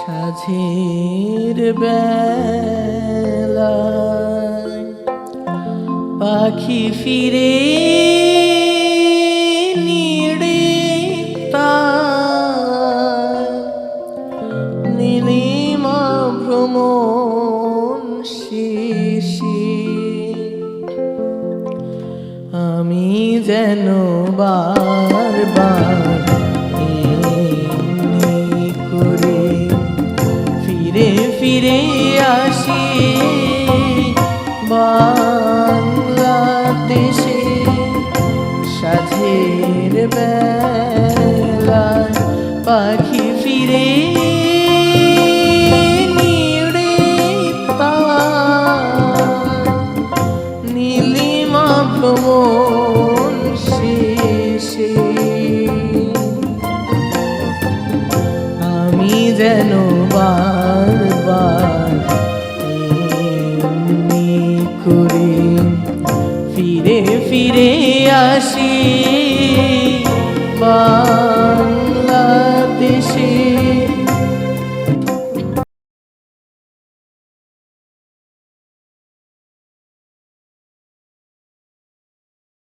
সাঝের বেলায় পাখি ফিরে নিড়ে তার নীলিমা ভ্রমণ শেষে আমি যেন বারবার এমনি করে ফিরে ফিরে আসি বাংলাদেশে। সাঝের বেলায় পাখি ফিরে নিড়ে তার নীলিমা ভ্রমণ শেষে আমি যেন বারবার এমনি করে ফিরে ফিরে আসি।